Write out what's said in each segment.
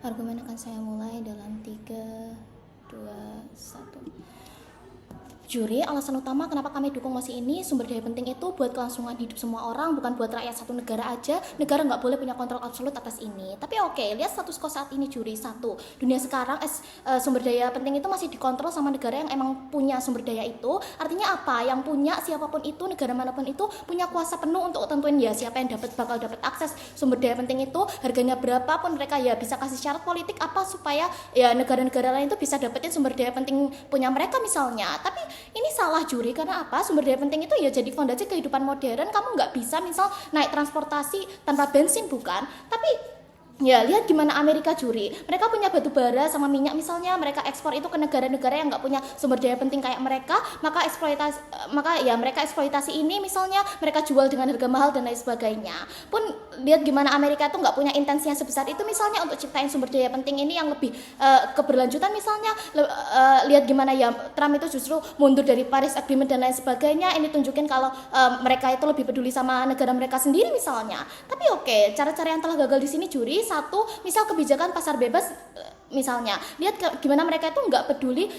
Argumen akan saya mulai dalam 3, 2, 1. Juri, alasan utama kenapa kami dukung mosi ini, sumber daya penting itu buat kelangsungan hidup semua orang, bukan buat rakyat satu negara aja. Negara nggak boleh punya kontrol absolut atas ini. Tapi oke, lihat status quo saat ini, Juri. Satu, dunia sekarang sumber daya penting itu masih dikontrol sama negara yang emang punya sumber daya itu. Artinya apa? Yang punya siapapun itu, negara manapun itu punya kuasa penuh untuk tentuin ya siapa yang bakal dapat akses sumber daya penting itu, harganya berapa pun mereka ya bisa kasih syarat politik apa supaya ya negara-negara lain itu bisa dapetin sumber daya penting punya mereka misalnya. Tapi ini salah, Juri, karena apa? Sumber daya penting itu ya jadi fondasi kehidupan modern. Kamu nggak bisa misal naik transportasi tanpa bensin, bukan? Tapi ya lihat gimana Amerika, Juri. Mereka punya batu bara sama minyak misalnya, mereka ekspor itu ke negara-negara yang nggak punya sumber daya penting kayak mereka, maka ya mereka eksploitasi ini misalnya, mereka jual dengan harga mahal dan lain sebagainya. Pun lihat gimana Amerika tuh nggak punya intensi yang sebesar itu misalnya untuk ciptain sumber daya penting ini yang lebih keberlanjutan misalnya. Lihat gimana ya Trump itu justru mundur dari Paris Agreement dan lain sebagainya. Ini tunjukin kalau mereka itu lebih peduli sama negara mereka sendiri misalnya. Tapi oke, cara-cara yang telah gagal di sini, Juri. Satu, misal kebijakan pasar bebas misalnya. Lihat gimana mereka itu nggak peduli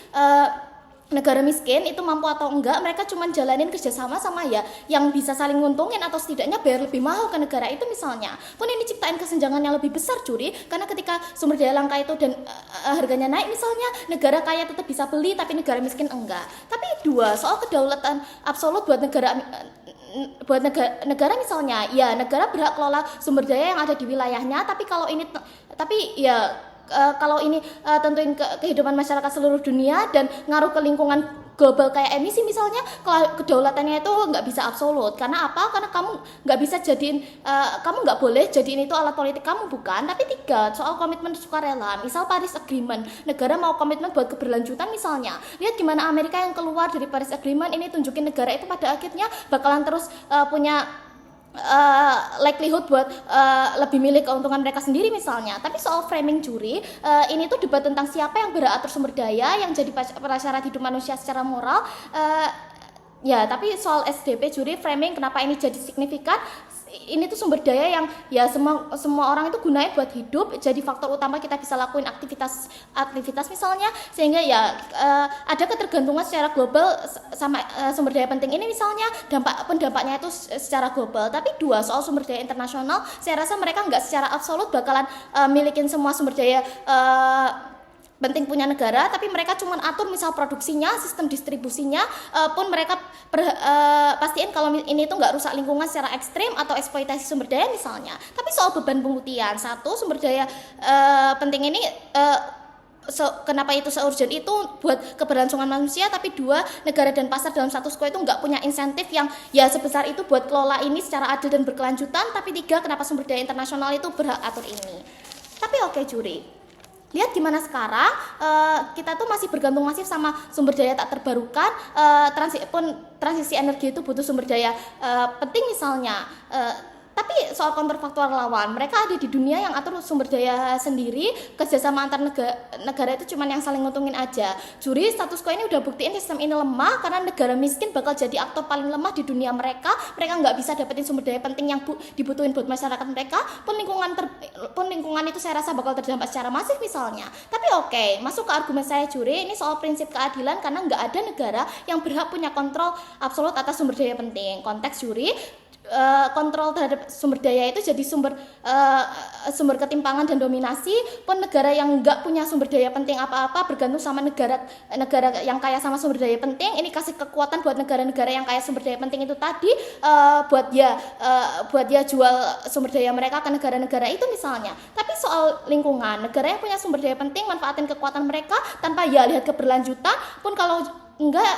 negara miskin itu mampu atau enggak, mereka cuma jalanin kerjasama sama ya yang bisa saling nguntungin atau setidaknya bayar lebih mahal ke negara itu misalnya. Pun ini ciptain kesenjangan yang lebih besar, Juri, karena ketika sumber daya langka itu dan harganya naik misalnya, negara kaya tetap bisa beli tapi negara miskin enggak. Tapi dua, soal kedaulatan absolut buat negara misalnya, ya negara berhak kelola sumber daya yang ada di wilayahnya, tapi kalau ini tentuin kehidupan masyarakat seluruh dunia dan ngaruh ke lingkungan global kayak emisi misalnya, kedaulatannya itu nggak bisa absolut. Karena apa? Karena kamu nggak bisa kamu nggak boleh jadiin itu alat politik kamu, bukan. Tapi tiga, soal komitmen sukarela, misal Paris Agreement, negara mau komitmen buat keberlanjutan misalnya. Lihat gimana Amerika yang keluar dari Paris Agreement, ini tunjukin negara itu pada akhirnya bakalan terus punya likelihood buat lebih milih keuntungan mereka sendiri misalnya. Tapi soal framing, Juri, ini tuh debat tentang siapa yang berhak atur sumber daya yang jadi prasyarat hidup manusia secara moral. Ya, tapi soal SDP, Juri, framing kenapa ini jadi signifikan, ini tuh sumber daya yang ya semua orang itu gunain buat hidup, jadi faktor utama kita bisa lakuin aktivitas misalnya, sehingga ya ada ketergantungan secara global sama sumber daya penting ini misalnya, dampaknya itu secara global. Tapi dua, soal sumber daya internasional, saya rasa mereka nggak secara absolut bakalan milikin semua sumber daya penting punya negara, tapi mereka cuma atur misal produksinya, sistem distribusinya, pun mereka pastiin kalau ini tuh nggak rusak lingkungan secara ekstrim atau eksploitasi sumber daya misalnya. Tapi soal beban pembuktian, satu, sumber daya penting ini kenapa itu se-urgent itu buat keberlangsungan manusia, tapi dua, negara dan pasar dalam status quo itu nggak punya insentif yang ya sebesar itu buat kelola ini secara adil dan berkelanjutan. Tapi tiga, kenapa sumber daya internasional itu berhak atur ini. Tapi oke, Juri, lihat gimana sekarang kita tuh masih bergantung masif sama sumber daya tak terbarukan. Transisi energi itu butuh sumber daya penting misalnya. Tapi soal kontrafaktual lawan, mereka ada di dunia yang atur sumber daya sendiri, kerjasama antar negara itu cuma yang saling nguntungin aja. Juri, status quo ini udah buktiin sistem ini lemah karena negara miskin bakal jadi aktor paling lemah di dunia mereka. Mereka nggak bisa dapetin sumber daya penting yang dibutuhin buat masyarakat mereka. Pun lingkungan itu saya rasa bakal terdampak secara masif misalnya. Tapi oke, masuk ke argumen saya, Juri, ini soal prinsip keadilan karena nggak ada negara yang berhak punya kontrol absolut atas sumber daya penting. Konteks, Juri, kontrol terhadap sumber daya itu jadi sumber ketimpangan dan dominasi. Pun negara yang nggak punya sumber daya penting apa-apa bergantung sama negara yang kaya sama sumber daya penting, ini kasih kekuatan buat negara-negara yang kaya sumber daya penting itu tadi, buat dia jual sumber daya mereka ke negara-negara itu misalnya. Tapi soal lingkungan, negara yang punya sumber daya penting manfaatin kekuatan mereka tanpa ya lihat keberlanjutan. Pun kalau enggak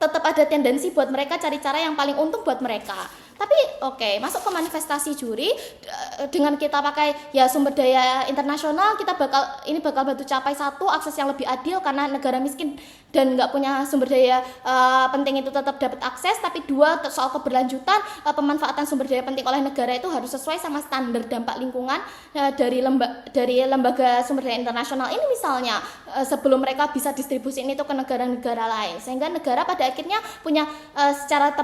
tetap ada tendensi buat mereka cari cara yang paling untung buat mereka. Tapi oke, masuk ke manifestasi, Juri, dengan kita pakai ya sumber daya internasional, kita bakal bantu capai satu, akses yang lebih adil karena negara miskin dan nggak punya sumber daya penting itu tetap dapat akses. Tapi dua, soal keberlanjutan, pemanfaatan sumber daya penting oleh negara itu harus sesuai sama standar dampak lingkungan dari lembaga sumber daya internasional ini misalnya, sebelum mereka bisa distribusi ini tuh ke negara-negara lain, sehingga negara pada akhirnya punya secara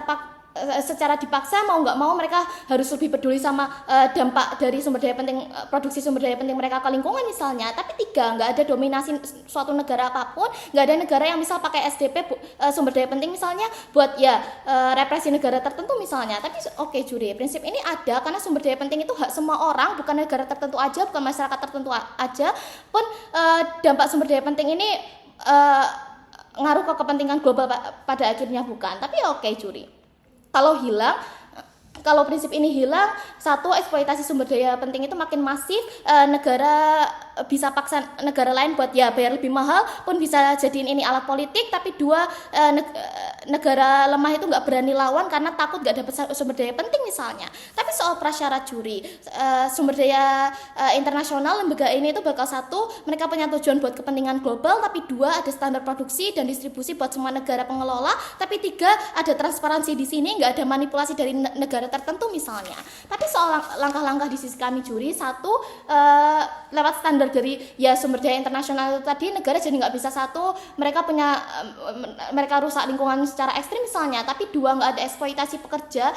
secara dipaksa mau nggak mau mereka harus lebih peduli sama dampak dari sumber daya penting, produksi sumber daya penting mereka ke lingkungan misalnya. Tapi tiga, nggak ada dominasi suatu negara apapun, nggak ada negara yang misal pakai SDP sumber daya penting misalnya buat ya represi negara tertentu misalnya. Tapi oke, juri, prinsip ini ada karena sumber daya penting itu hak semua orang, bukan negara tertentu aja, bukan masyarakat tertentu aja pun. Dampak sumber daya penting ini ngaruh ke kepentingan global pada akhirnya bukan. Tapi ya oke, juri, kalau prinsip ini hilang, satu, eksploitasi sumber daya penting itu makin masif, negara bisa paksa negara lain buat ya bayar lebih mahal pun bisa jadiin ini alat politik. Tapi dua, negara lemah itu nggak berani lawan karena takut nggak dapat sumber daya penting misalnya. Tapi soal prasyarat, juri, sumber daya internasional, lembaga ini itu bakal satu, mereka punya tujuan buat kepentingan global. Tapi dua, ada standar produksi dan distribusi buat semua negara pengelola. Tapi tiga, ada transparansi di sini, nggak ada manipulasi dari negara tertentu misalnya. Tapi soal langkah-langkah di sisi kami, juri, satu, lewat standar dari ya sumber daya internasional itu tadi, negara jadi nggak bisa, satu, mereka rusak lingkungan secara ekstrim misalnya. Tapi dua, nggak ada eksploitasi pekerja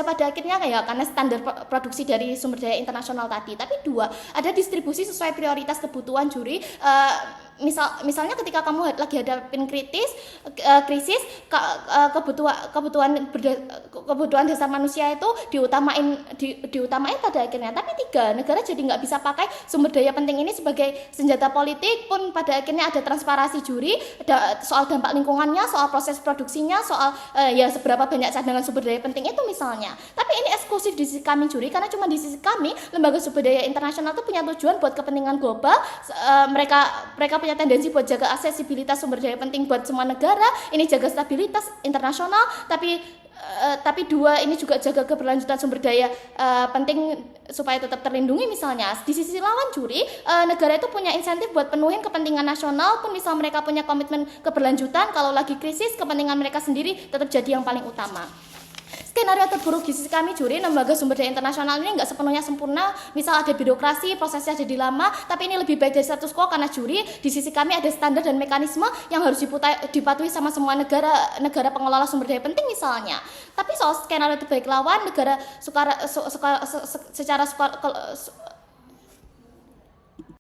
pada akhirnya ya karena standar produksi dari sumber daya internasional tadi. Tapi dua, ada distribusi sesuai prioritas kebutuhan, juri. Misalnya ketika kamu lagi hadapin krisis, kebutuhan dasar manusia itu diutamain pada akhirnya. Tapi tiga, negara jadi nggak bisa pakai sumber daya penting ini sebagai senjata politik pun pada akhirnya ada transparansi, juri, soal dampak lingkungannya, soal proses produksinya, soal ya seberapa banyak cadangan sumber daya penting itu misalnya. Tapi ini eksklusif di sisi kami, juri, karena cuma di sisi kami lembaga sumber daya internasional itu punya tujuan buat kepentingan global. Mereka punya tendensi buat jaga aksesibilitas sumber daya penting buat semua negara, ini jaga stabilitas internasional. Tapi dua, ini juga jaga keberlanjutan sumber daya penting supaya tetap terlindungi misalnya. Di sisi lawan, juri, negara itu punya insentif buat penuhin kepentingan nasional pun misal mereka punya komitmen keberlanjutan. Kalau lagi krisis, kepentingan mereka sendiri tetap jadi yang paling utama. Skenario terburuk di sisi kami, juri, lembaga sumber daya internasional ini nggak sepenuhnya sempurna. Misal ada birokrasi, prosesnya jadi lama, tapi ini lebih baik dari status quo karena, juri, di sisi kami ada standar dan mekanisme yang harus dipatuhi sama semua negara pengelola sumber daya penting misalnya. Tapi soal skenario terbaik lawan, negara